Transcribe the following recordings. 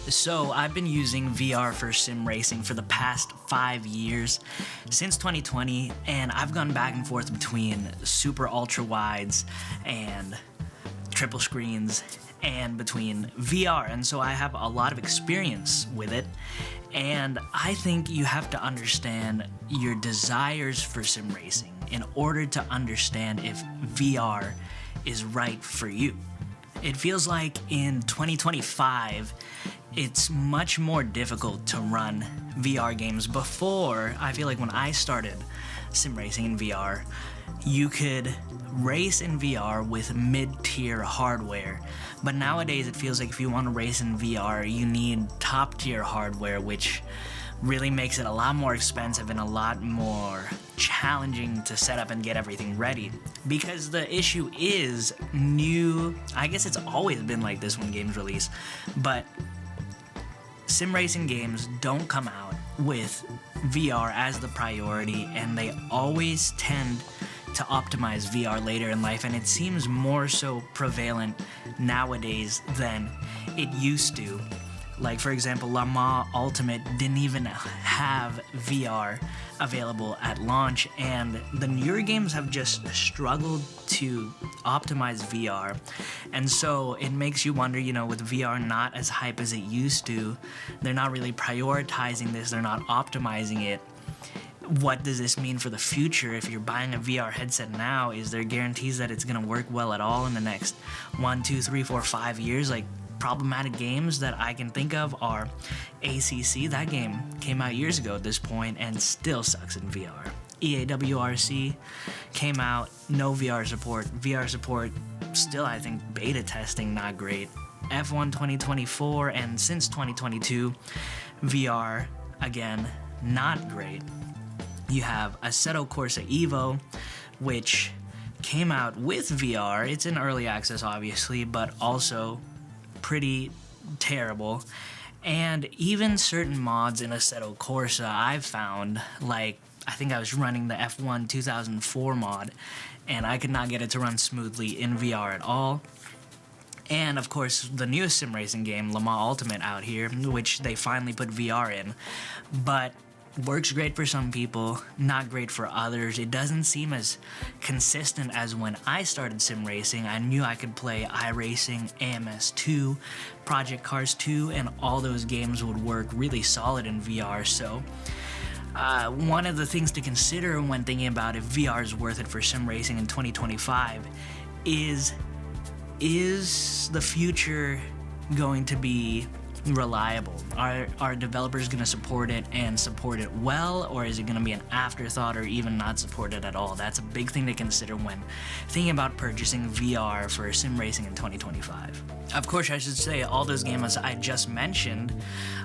So I've been using VR for sim racing for the past 5 years, since 2020, and I've gone back and forth between super ultra wides and triple screens and between VR, and so I have a lot of experience with it. And I think you have to understand your desires for sim racing in order to understand if VR is right for you. It feels like in 2025, it's much more difficult to run VR games. Before, I feel like when I started sim racing in VR, you could race in VR with mid-tier hardware, but nowadays it feels like if you want to race in VR, you need top-tier hardware, which really makes it a lot more expensive and a lot more challenging to set up and get everything ready. Because the issue is I guess it's always been like this when games release, but sim racing games don't come out with VR as the priority, and they always tend to optimize VR later in life, and it seems more so prevalent nowadays than it used to. Like, for example, Le Mans Ultimate didn't even have VR available at launch, and the newer games have just struggled to optimize VR. And so it makes you wonder, with VR not as hype as it used to, they're not really prioritizing this, they're not optimizing it. What does this mean for the future? If you're buying a VR headset now, is there guarantees that it's going to work well at all in the next 1, 2, 3, 4, 5 years? Like, problematic games that I can think of are ACC. That game came out years ago at this point and still sucks in VR. EA WRC came out, no VR support. VR support still, I think, beta testing, not great. F1 2024, and since 2022, VR, again, not great. You have Assetto Corsa Evo, which came out with VR. It's in early access, obviously, but also pretty terrible. And even certain mods in Assetto Corsa I've found, like, I think I was running the F1 2004 mod, and I could not get it to run smoothly in VR at all. And, of course, the newest sim racing game, Le Mans Ultimate, out here, which they finally put VR in, but works great for some people, not great for others. It doesn't seem as consistent as when I started sim racing. I knew I could play iRacing, AMS2, Project Cars 2, and all those games would work really solid in VR. So one of the things to consider when thinking about if VR is worth it for sim racing in 2025 is the future going to be reliable? Are developers going to support it and support it well, or is it going to be an afterthought or even not supported at all? That's a big thing to consider when thinking about purchasing VR for sim racing in 2025. Of course, I should say all those games I just mentioned,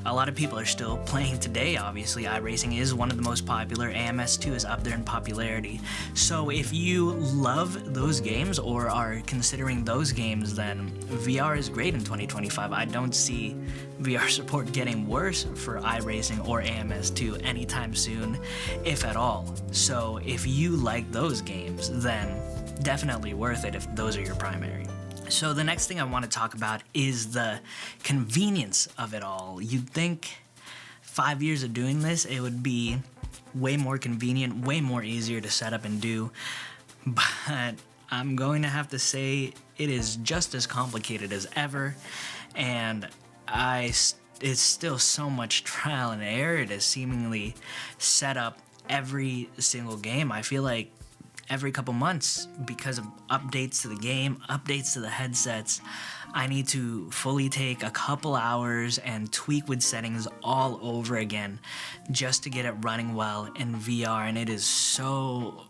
a lot of people are still playing today. Obviously, iRacing is one of the most popular. AMS2 is up there in popularity. So if you love those games or are considering those games, then VR is great in 2025. I don't see VR support getting worse for iRacing or AMS2 anytime soon, if at all. So if you like those games, then definitely worth it if those are your primary. So the next thing I want to talk about is the convenience of it all. You'd think 5 years of doing this, it would be way more convenient, way more easier to set up and do, but I'm going to have to say it is just as complicated as ever, and it's still so much trial and error to seemingly set up every single game. I feel like every couple months, because of updates to the game, updates to the headsets, I need to fully take a couple hours and tweak with settings all over again just to get it running well in VR. And it is so,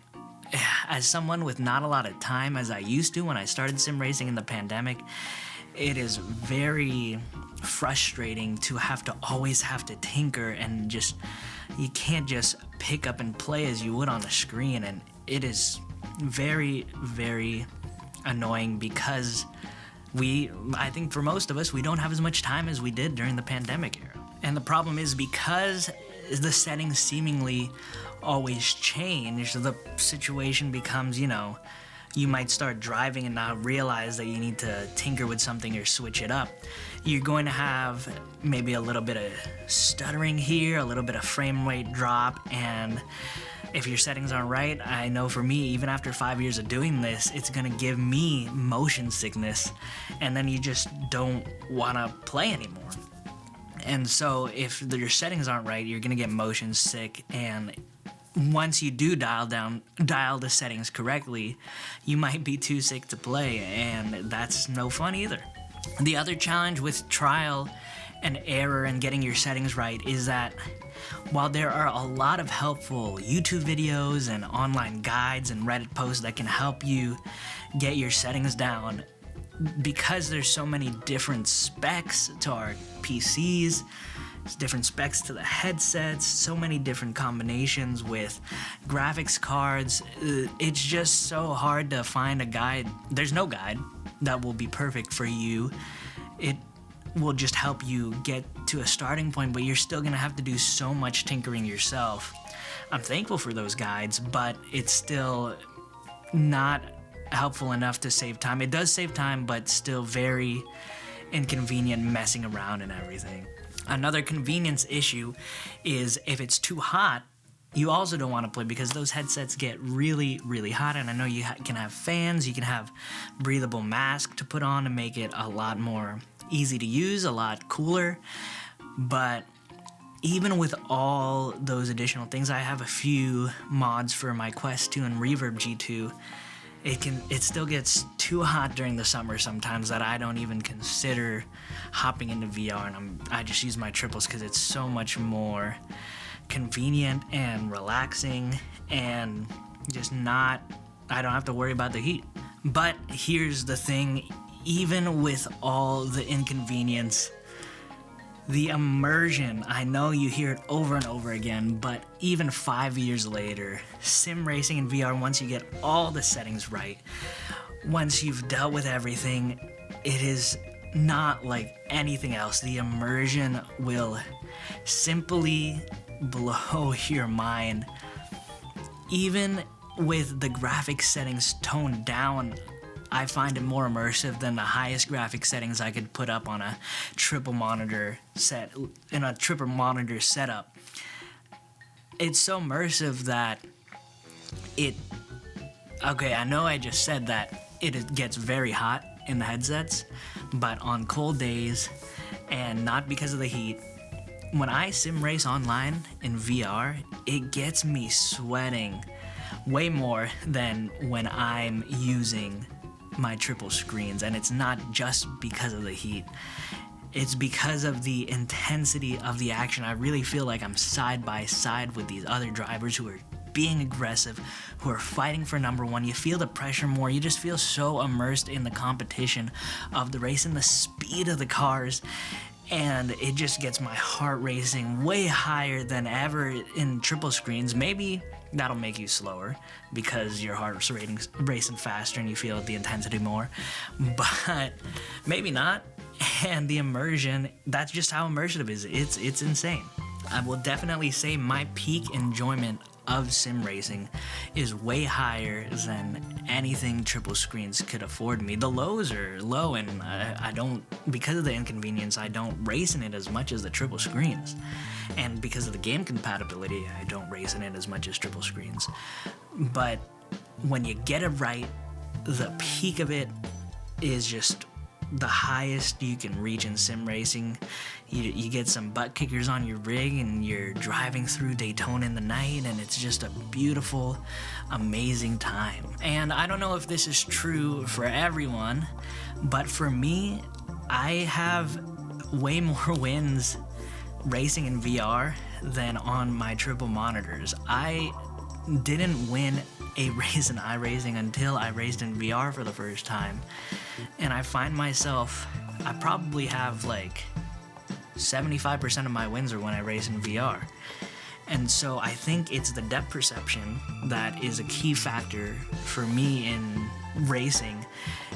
as someone with not a lot of time as I used to when I started sim racing in the pandemic, it is very frustrating to always have to tinker, and you can't just pick up and play as you would on the screen. And it is very, very annoying because I think for most of us, we don't have as much time as we did during the pandemic era. And the problem is because the settings seemingly always change, the situation becomes, you might start driving and not realize that you need to tinker with something or switch it up. you're going to have maybe a little bit of stuttering here, a little bit of frame rate drop, and if your settings aren't right, I know for me, even after 5 years of doing this, it's gonna give me motion sickness, and then you just don't wanna play anymore. And so if your settings aren't right, you're gonna get motion sick, and once you do dial the settings correctly, you might be too sick to play, and that's no fun either. The other challenge with trial and error and getting your settings right is that while there are a lot of helpful YouTube videos and online guides and Reddit posts that can help you get your settings down, because there's so many different specs to our PCs, different specs to the headsets, so many different combinations with graphics cards, it's just so hard to find a guide. There's no guide that will be perfect for you. It will just help you get to a starting point, but you're still gonna have to do so much tinkering yourself. I'm thankful for those guides, but it's still not helpful enough to save time. It does save time, but still very inconvenient messing around and everything. Another convenience issue is if it's too hot, you also don't want to play because those headsets get really, really hot. And I know you can have fans, you can have breathable mask to put on to make it a lot more easy to use, a lot cooler. But even with all those additional things, I have a few mods for my Quest 2 and Reverb G2. It still gets too hot during the summer sometimes that I don't even consider hopping into VR, and I just use my triples because it's so much more convenient and relaxing, and just I don't have to worry about the heat. But here's the thing, even with all the inconvenience, the immersion, I know you hear it over and over again, but even 5 years later, sim racing in VR, once you get all the settings right, once you've dealt with everything, it is not like anything else. The immersion will simply blow your mind. Even with the graphics settings toned down, I find it more immersive than the highest graphics settings I could put up on a triple monitor setup. It's so immersive that okay, I know I just said that it gets very hot in the headsets, but on cold days, and not because of the heat, when I sim race online in VR, it gets me sweating way more than when I'm using my triple screens. And it's not just because of the heat, it's because of the intensity of the action. I really feel like I'm side by side with these other drivers who are being aggressive, who are fighting for number one. You feel the pressure more. You just feel so immersed in the competition of the race and the speed of the cars, and it just gets my heart racing way higher than ever in triple screens. Maybe that'll make you slower because your heart's racing faster and you feel the intensity more, but maybe not. And the immersion, that's just how immersive it is. It's insane. I will definitely say my peak enjoyment of sim racing is way higher than anything triple screens could afford me. The lows are low, and I don't, because of the inconvenience, I don't race in it as much as the triple screens. And because of the game compatibility, I don't race in it as much as triple screens. But when you get it right, the peak of it is just the highest you can reach in sim racing. You get some butt kickers on your rig and you're driving through Daytona in the night, and it's just a beautiful, amazing time. And I don't know if this is true for everyone, but for me, I have way more wins racing in VR than on my triple monitors. I didn't win a race in iRacing until I raced in VR for the first time, and I find myself, I probably have like 75% of my wins are when I race in VR. And so I think it's the depth perception that is a key factor for me in racing.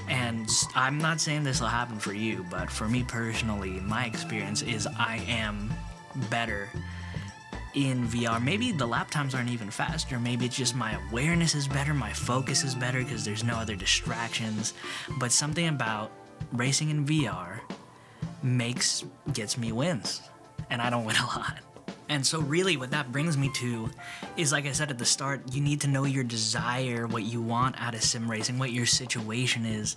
And I'm not saying this will happen for you, but for me personally, my experience is I am better in VR. Maybe the lap times aren't even faster, maybe it's just my awareness is better, my focus is better because there's no other distractions. But something about racing in VR gets me wins, and I don't win a lot. And so really what that brings me to is, like I said at the start, you need to know your desire, what you want out of sim racing, what your situation is,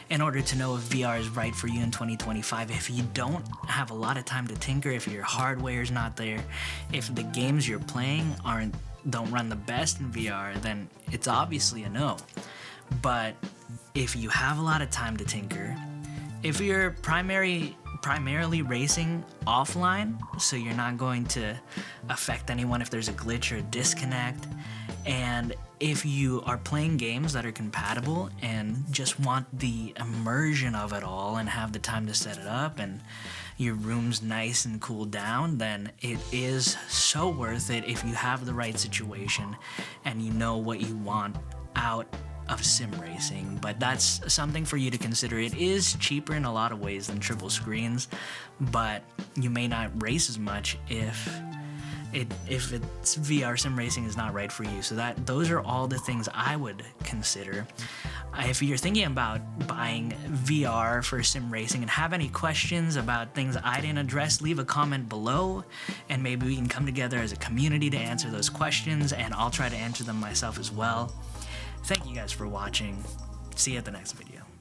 in order to know if VR is right for you in 2025. If you don't have a lot of time to tinker, if your hardware is not there, if the games you're playing don't run the best in VR, then it's obviously a no. But if you have a lot of time to tinker, if you're primarily racing offline, so you're not going to affect anyone if there's a glitch or a disconnect, and if you are playing games that are compatible and just want the immersion of it all and have the time to set it up and your room's nice and cooled down, then it is so worth it if you have the right situation and you know what you want out of sim racing. But that's something for you to consider. It is cheaper in a lot of ways than triple screens, but you may not race as much if it's VR sim racing is not right for you. So those are all the things I would consider. If you're thinking about buying VR for sim racing and have any questions about things I didn't address, leave a comment below, and maybe we can come together as a community to answer those questions, and I'll try to answer them myself as well. Thank you guys for watching. See you at the next video.